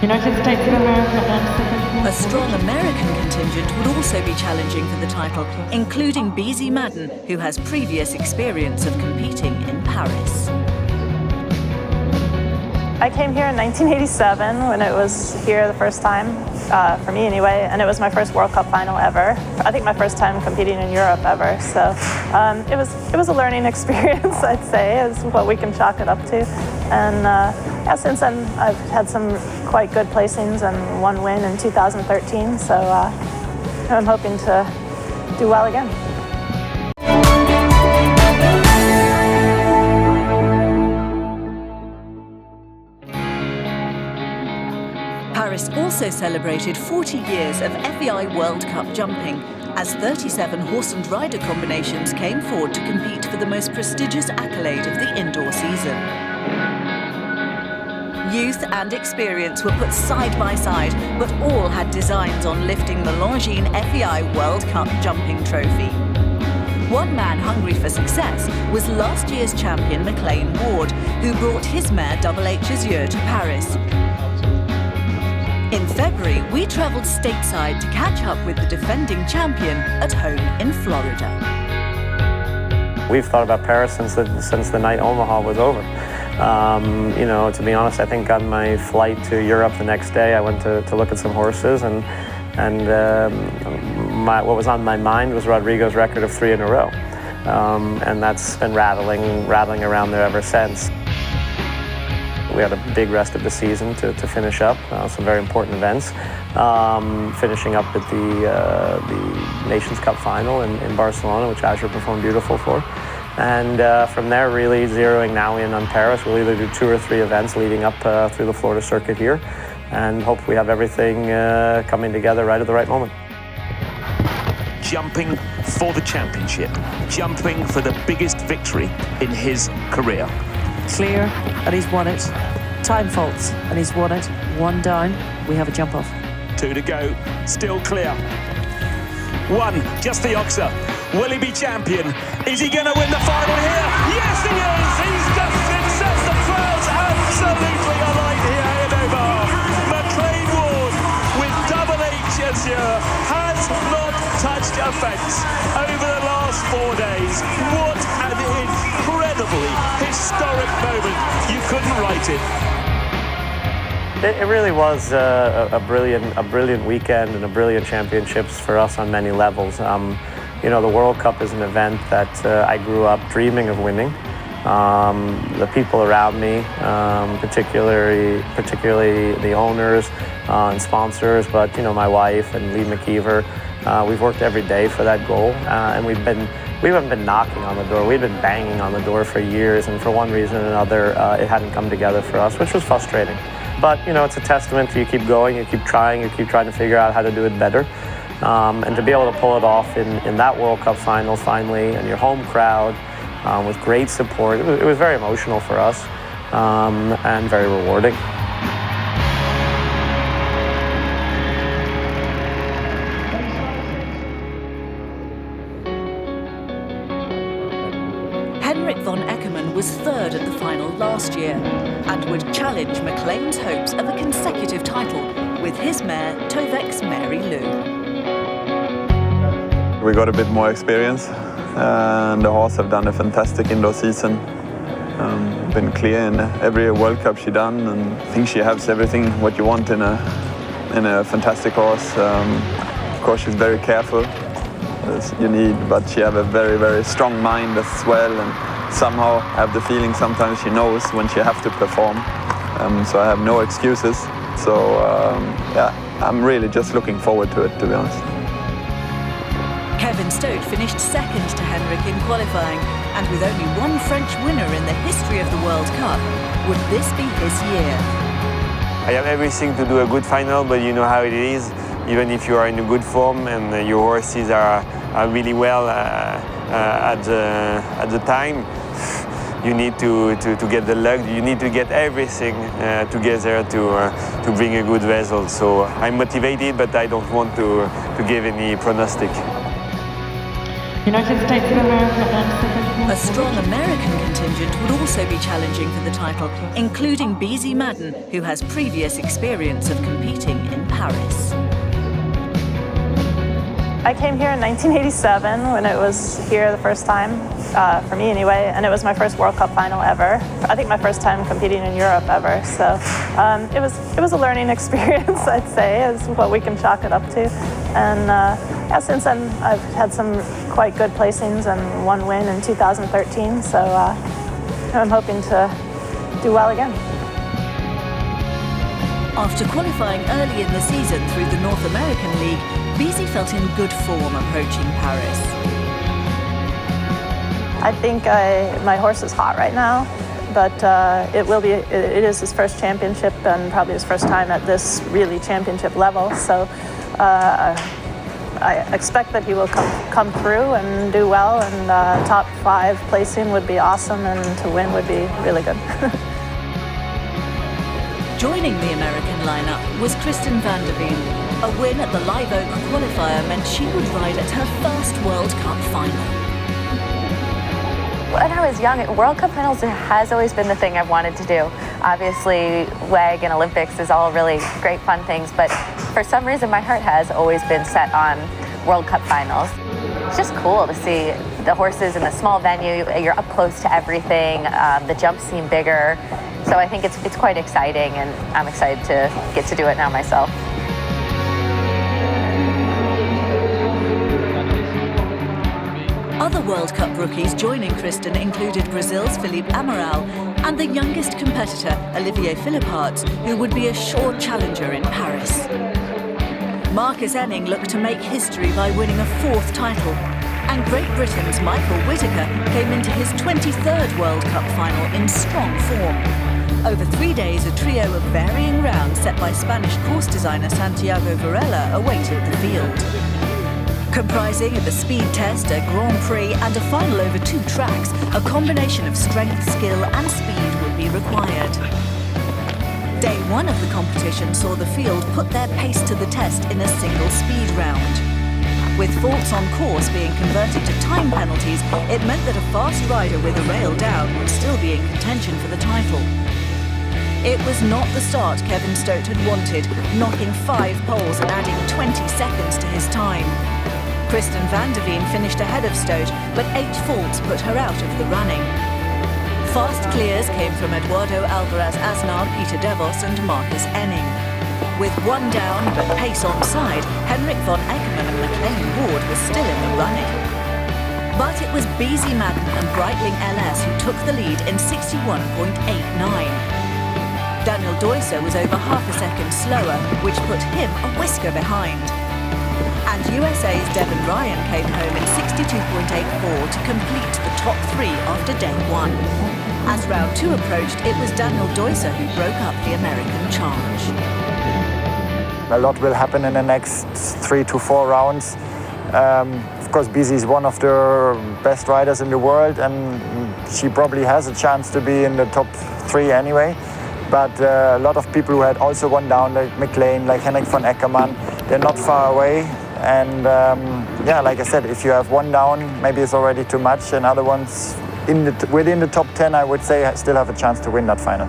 United States of America and A strong American contingent would also be challenging for the title, including Beezie Madden, who has previous experience of competing in Paris. I came here in 1987 when it was here the first time, for me anyway, and it was my first World Cup final ever. I think my first time competing in Europe ever, so it was a learning experience, I'd say, is what we can chalk it up to. And yeah, since then I've had some quite good placings and one win in 2013, so I'm hoping to do well again. Paris also celebrated 40 years of FEI World Cup Jumping, as 37 horse and rider combinations came forward to compete for the most prestigious accolade of the indoor season. Youth and experience were put side by side, but all had designs on lifting the Longines FEI World Cup Jumping trophy. One man hungry for success was last year's champion McLain Ward, who brought his mare Double H's Year to Paris. In February, we travelled stateside to catch up with the defending champion at home in Florida. We've thought about Paris since the night Omaha was over. You know, to be honest, I think on my flight to Europe the next day, I went to look at some horses, and what was on my mind was Rodrigo's record of 3 in a row, and that's been rattling around there ever since. We had a big rest of the season to finish up, some very important events. Finishing up at the Nations Cup final in Barcelona, which Azure performed beautiful for. And from there, really zeroing now in on Paris. We'll either do 2 or 3 events leading up through the Florida circuit here, and hope we have everything coming together right at the right moment. Jumping for the championship, jumping for the biggest victory in his career. Clear, and he's won it. Time faults, and he's won it. 1 down, we have a jump off. 2 to go, still clear. 1, just the oxer. Will he be champion? Is he going to win the final here? Yes, he is! He's just, it sets the crowds absolutely alight here in Omaha. McLain Ward with Double H's Year has not touched a fence over the last 4 days. What an incredibly historic moment. You couldn't write it. It really was a brilliant weekend and a brilliant championships for us on many levels. You know, the World Cup is an event that I grew up dreaming of winning. The people around me, particularly the owners and sponsors, but you know, my wife and Lee McKeever, we've worked every day for that goal, and we haven't been knocking on the door. We've been banging on the door for years, and for one reason or another, it hadn't come together for us, which was frustrating. But you know, it's a testament to you keep going, you keep trying to figure out how to do it better. And to be able to pull it off in that World Cup final finally, and your home crowd with great support, it was very emotional for us and very rewarding. Henrik von Eckermann was 3rd at the final last year and would challenge McLain's hopes of a consecutive title with his mare Tovek's Mary Lou. We got a bit more experience, and the horse have done a fantastic indoor season. Been clear in every World Cup she done, and I think she has everything what you want in a fantastic horse. Of course, she's very careful, as you need, but she have a very, very strong mind as well, and somehow have the feeling sometimes she knows when she have to perform. So I have no excuses. So yeah, I'm really just looking forward to it, to be honest. Staut finished 2nd to Henrik in qualifying, and with only 1 French winner in the history of the World Cup, would this be his year? I have everything to do a good final, but you know how it is. Even if you are in a good form and your horses are really well at the time, you need to get the luck. You need to get everything together to bring a good result. So I'm motivated, but I don't want to give any prognostic. United States of America and A strong American contingent would also be challenging for the title, including Beezie Madden, who has previous experience of competing in Paris. I came here in 1987 when it was here the first time, for me anyway, and it was my first World Cup final ever. I think my first time competing in Europe ever. So it was a learning experience, I'd say, is what we can chalk it up to. And yeah, since then I've had some quite good placings and one win in 2013. So I'm hoping to do well again. After qualifying early in the season through the North American League, Beezie felt in good form approaching Paris. I think my horse is hot right now, but it is his first championship and probably his first time at this really championship level. So I expect that he will come through and do well, and top 5 placing would be awesome, and to win would be really good. Joining the American lineup was Kristen van der Veen. A win at the Live Oak qualifier meant she would ride at her first World Cup final. When I was young, World Cup finals has always been the thing I've wanted to do. Obviously, WEG and Olympics is all really great fun things, but for some reason my heart has always been set on World Cup finals. It's just cool to see the horses in a small venue. You're up close to everything. The jumps seem bigger. So I think it's quite exciting, and I'm excited to get to do it now myself. Other World Cup rookies joining Kristen included Brazil's Felipe Amaral and the youngest competitor, Olivier Philipparts, who would be a sure challenger in Paris. Marcus Enning looked to make history by winning a 4th title, and Great Britain's Michael Whitaker came into his 23rd World Cup final in strong form. Over 3 days, a trio of varying rounds set by Spanish course designer Santiago Varela awaited the field. Comprising of a speed test, a Grand Prix and a final over 2 tracks, a combination of strength, skill and speed would be required. Day 1 of the competition saw the field put their pace to the test in a single speed round. With faults on course being converted to time penalties, it meant that a fast rider with a rail down would still be in contention for the title. It was not the start Kevin Staut had wanted, knocking 5 poles and adding 20 seconds to his time. Kristen van der Veen finished ahead of Staut, but 8 faults put her out of the running. Fast clears came from Eduardo Alvarez Asnar, Peter Devos and Marcus Enning. With 1 down but pace on side, Henrik von Eckermann and McLain Ward was still in the running. But it was Beezie Madden and Breitling LS who took the lead in 61.89. Daniel Deusser was over half a second slower, which put him a whisker behind. And USA's Devon Ryan came home in 62.84 to complete the top 3 after day 1. As round 2 approached, it was Daniel Deusser who broke up the American charge. A lot will happen in the next 3 to 4 rounds. Of course, Beezie is one of the best riders in the world, and she probably has a chance to be in the top 3 anyway. But a lot of people who had also 1 down, like McLain, like Henrik von Eckermann, they're not far away. And yeah, like I said, if you have 1 down, maybe it's already too much, and other ones within the top 10, I would say, still have a chance to win that final.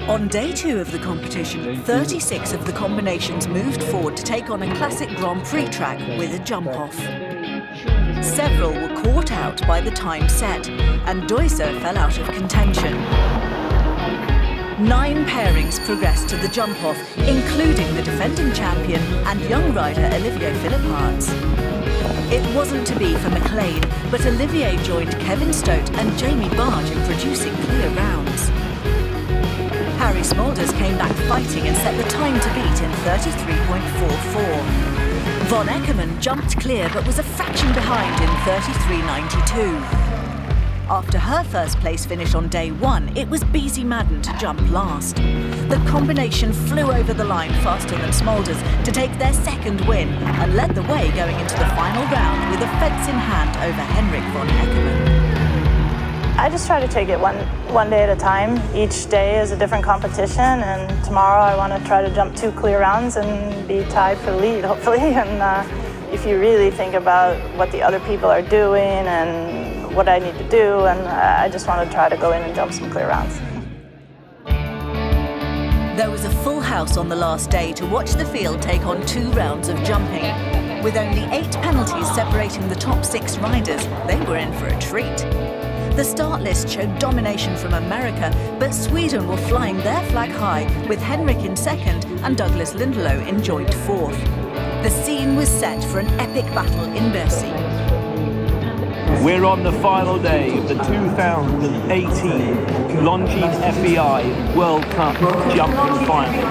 On day 2 of the competition, 36 of the combinations moved forward to take on a classic Grand Prix track with a jump-off. Several were caught out by the time set, and Deusser fell out of contention. 9 pairings progressed to the jump-off, including the defending champion and young rider Olivier Philipparts. It wasn't to be for McLain, but Olivier joined Kevin Staut and Jamie Barge in producing clear rounds. Harry Smulders came back fighting and set the time to beat in 33.44. Von Eckermann jumped clear but was a fraction behind in 33.92. After her first place finish on day 1, it was Beezie Madden to jump last. The combination flew over the line faster than Smulders to take their 2nd win and led the way going into the final round with a fence in hand over Henrik von Eckermann. I just try to take it one day at a time. Each day is a different competition, and tomorrow I want to try to jump 2 clear rounds and be tied for the lead, hopefully. And if you really think about what the other people are doing and what I need to do, and I just want to try to go in and jump some clear rounds. There was a full house on the last day to watch the field take on 2 rounds of jumping. With only 8 penalties separating the top 6 riders, they were in for a treat. The start list showed domination from America, but Sweden were flying their flag high, with Henrik in 2nd and Douglas Lindelof in joint 4th. The scene was set for an epic battle in Beezie. We're on the final day of the 2018 Longines FEI World Cup Jumping final.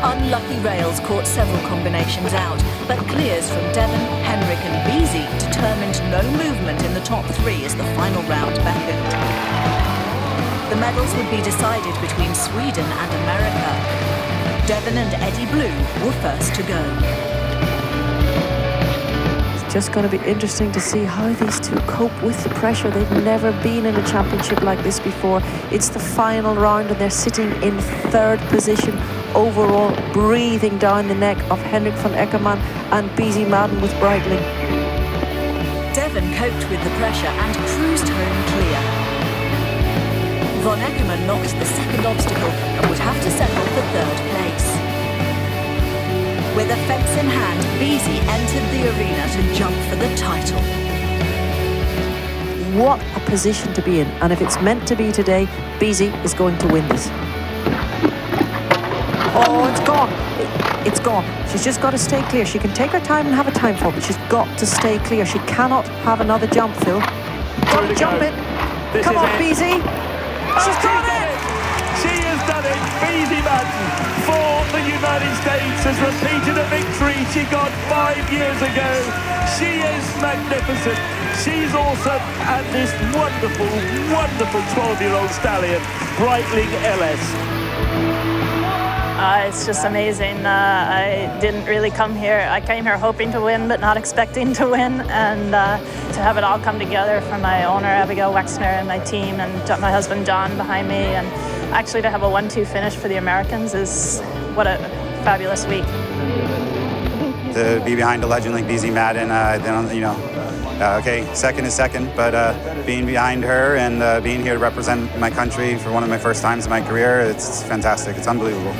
Unlucky rails caught several combinations out, but clears from Devon, Henrik and Beezie determined no movement in the top 3 as the final round beckoned. The medals would be decided between Sweden and America. Devon and Eddie Blue were first to go. Just going to be interesting to see how these two cope with the pressure. They've never been in a championship like this before. It's the final round and they're sitting in 3rd position overall, breathing down the neck of Henrik von Eckermann and Beezie Madden with Breitling. Devon coped with the pressure and cruised home clear. Von Eckermann knocked the 2nd obstacle and would have to settle for 3rd place. With a fence in hand, Beezie entered the arena to jump for the title. What a position to be in, and if it's meant to be today, Beezie is going to win this. Oh, it's gone. It's gone. She's just got to stay clear. She can take her time and have a time fall, but she's got to stay clear. She cannot have another jump, Phil. Got to jump it. Come on, Beezie. She's got it. She has done it. Beezie Madden for the United States has repeated a victory she got 5 years ago. She is magnificent. She's awesome. And this wonderful, wonderful 12-year-old stallion, Breitling LS. It's just amazing. I didn't really come here. I came here hoping to win, but not expecting to win. And to have it all come together for my owner, Abigail Wexner, and my team, and my husband, John, behind me. And actually to have a 1-2 finish for the Americans is what a fabulous week. To be behind a legend like Beezie Madden, okay, 2nd is 2nd, but being behind her and being here to represent my country for one of my first times in my career, it's fantastic. It's unbelievable.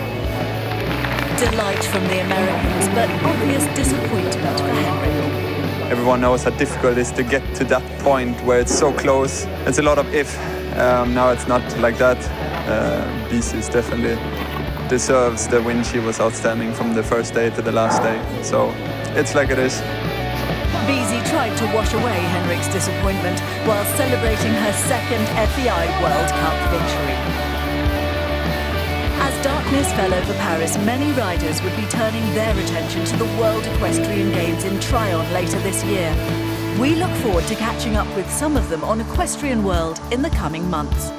Delight from the Americans, but obvious disappointment for Henrik. Everyone knows how difficult it is to get to that point where it's so close. It's a lot of if. Now it's not like that. Beezie definitely deserves the win. She was outstanding from the first day to the last day. So it's like it is. Beezie tried to wash away Henrik's disappointment while celebrating her 2nd FEI World Cup victory. As darkness fell over Paris, many riders would be turning their attention to the World Equestrian Games in Tryon later this year. We look forward to catching up with some of them on Equestrian World in the coming months.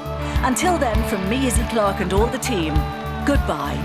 Until then, from me, Izzy Clark, and all the team, goodbye.